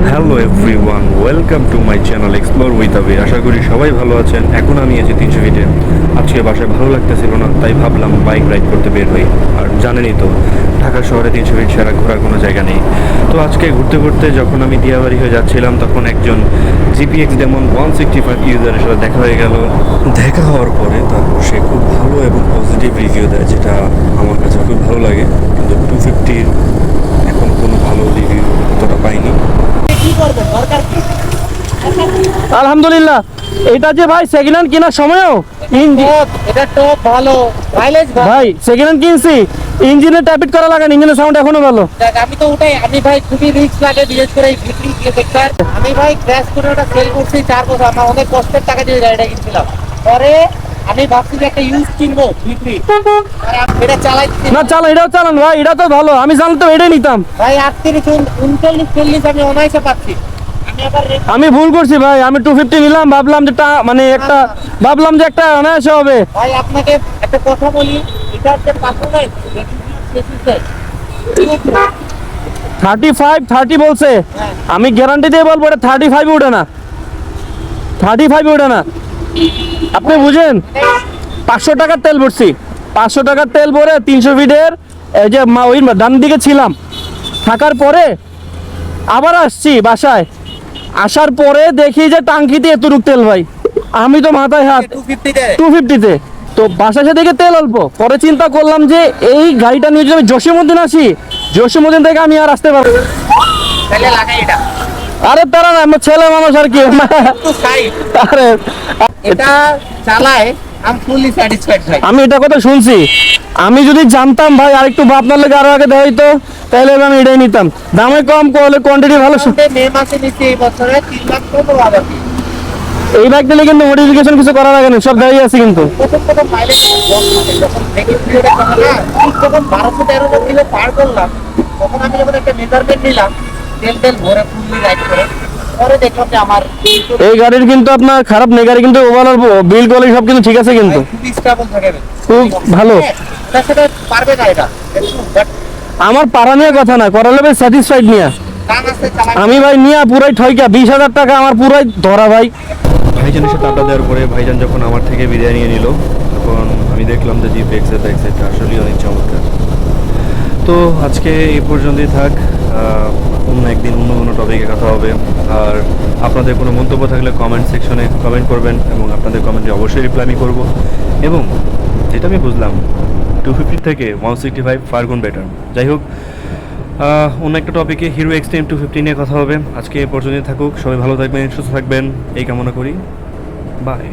Hello everyone, welcome to my channel explore with আবি। আশা করি সবাই ভালো আছেন। এখন আমি আছি 300 ফিটে। আজকে বাসায় ভালো লাগতেছিল না, তাই ভাবলাম বাইক রাইড করতে বের হই। আর জানেনই তো, ঢাকা শহরে 300 ফিট ছাড়া ঘোরার কোনো জায়গা নেই। তো আজকে ঘুরতে ঘুরতে যখন আমি দিয়াবাড়ি হয়ে যাচ্ছিলাম, তখন একজন জিপিএক্স ডেমন 165 ইউজারের সাথে দেখা হয়ে গেল। দেখা হওয়ার পরে তারপর সে খুব ভালো এবং পজিটিভ রিভিউ দেয়, যেটা আমার কাছে খুব ভালো লাগে। কিন্তু 250 এখন কোনো ভালো রিভিউ অতটা পাইনি। আলহামদুলিল্লাহ। এটা যে ভাই সেকেন্ড হ্যান্ড কেনার সময়ও এটা টপ ভালো মাইলেজ ভাই সেকেন্ড হ্যান্ড কিনছি, ইঞ্জিনের ট্যাপিট করা লাগে, ইঞ্জিনের সাউন্ড এখনো ভালো। আমি তো ওটাই আমি ভাই খুবই রিস্ক লাগে, বিশেষ করে এই ভিটরি সেক্টর। আমি ভাই ক্র্যাশ করে ওটা সেল করছি 4 বছর। আমার অনেক কষ্টের টাকা দিয়ে গাড়িটা কিনছিলাম। পরে আমি ভাবছি যে একটা ইউজ কিনবো ভিটরি, এটা চালাই না চালান, এটাও চালান ভাই, এটা তো ভালো। আমি জানতাম এটাই নিতাম ভাই। 38 39 40 আমি অনায়াসে পাচ্ছি। আমি আবার আমি ভুল করছি ভাই, আমি 250 নিলাম, ভাবলাম যে ভাবলাম যে একটা অনায়াসে হবে। ভাই আপনাকে একটা কথা বলি, এটা হচ্ছে পার্সোনাল 30 বলছে, আমি গ্যারান্টি দিয়ে বলবো এটা 35 উঠে না, 35 উঠে না। আপনি বুঝেন, 500 টাকার তেল ভরছি, 500 টাকার তেল ভরে 300 ফিটের এই যে ওই ডান দিকে ছিলাম, থাকার পরে আবার আসছি বাসায়। আসার পরে দেখি যে টাঙ্কিতে এতটুক তেল ভাই, আমি তো মাথায় হাত। 250-তে তো বাসায় এসে দেখে তেল অল্প। পরে চিন্তা করলাম যে এই গাড়িটা নিয়ে যদি আমি জসীমউদ্দিন আসি, জসীমউদ্দিন থেকে আমি আর আসতে পারবো। তাহলে লাগাই এটা। আরে তারা না, আমার ছেলে মানুষ আর কি। একটু সাইড আরে এটা চালায় আমি ফুলি স্যাটিসফাইড ভাই। আমি এটা কথা শুনছি, আমি যদি জানতাম ভাই আরেকটু আপনার লেগে আরো আগে দেখাইতো, তাহলে আমি এটাই নিতাম। দামে কম, কোয়ান্টিটি ভালো। মে মাসে নিচ্ছি এই বছরে 3,15,000 আবার কি। এই বাইক নিলে কিন্তু মডিফিকেশন কিছু করা লাগে না, সব দাঁড়িয়ে আছে কিন্তু। প্রথম মাইলেজ যখন দেখি ভিডিওটা কথা না, ঠিক যখন 1200-1300 কিলো পার করলাম, তখন আমি যখন একটা মেজারমেন্ট নিলাম তেল ভরে ফুললি রাইড করে, পরে দেখলাম যে আমার এই গাড়ির কিন্তু আপনার খারাপ নেই, গাড়ি কিন্তু ওভারঅল বিল কোয়ালিটি সব কিন্তু ঠিক আছে কিন্তু, খুবই স্টেবল থাকে, খুব ভালো। তার সাথে পারবে না এটা বাট আমার পারা নিয়ে কথা না, করালে ভাই স্যাটিসফাইড নিয়ে দাম আছে চালাই। আমি ভাই নিয়ে পুরাই ঠইকা 20,000 টাকা আমার পুরাই ধরা ভাই। ভাইজানের সাথে আড্ডা দেওয়ার পরে ভাইজান যখন আমার থেকে বিদায় নিয়ে নিল, তখন আমি দেখলাম যে জিপিএক্সের ব্যাকসাইডটা আসলেই অনেক চমৎকার। তো আজকে এই পর্যন্তই থাক। অন্য একদিন অন্য কোনো টপিকে কথা হবে। আর আপনাদের কোনো মন্তব্য থাকলে কমেন্ট সেকশনে কমেন্ট করবেন, এবং আপনাদের কমেন্টে অবশ্যই রিপ্লাই আমি করবো। এবং যেটা আমি বুঝলাম, 250 থেকে 165 ফার গুণ বেটার। যাই হোক, অন্য একটা টপিকে হিরো এক্সট্রিম 250 নিয়ে কথা হবে। আজকে এই পর্যন্তই থাকুক। সবাই ভালো থাকবেন, সুস্থ থাকবেন, এই কামনা করি। বাই।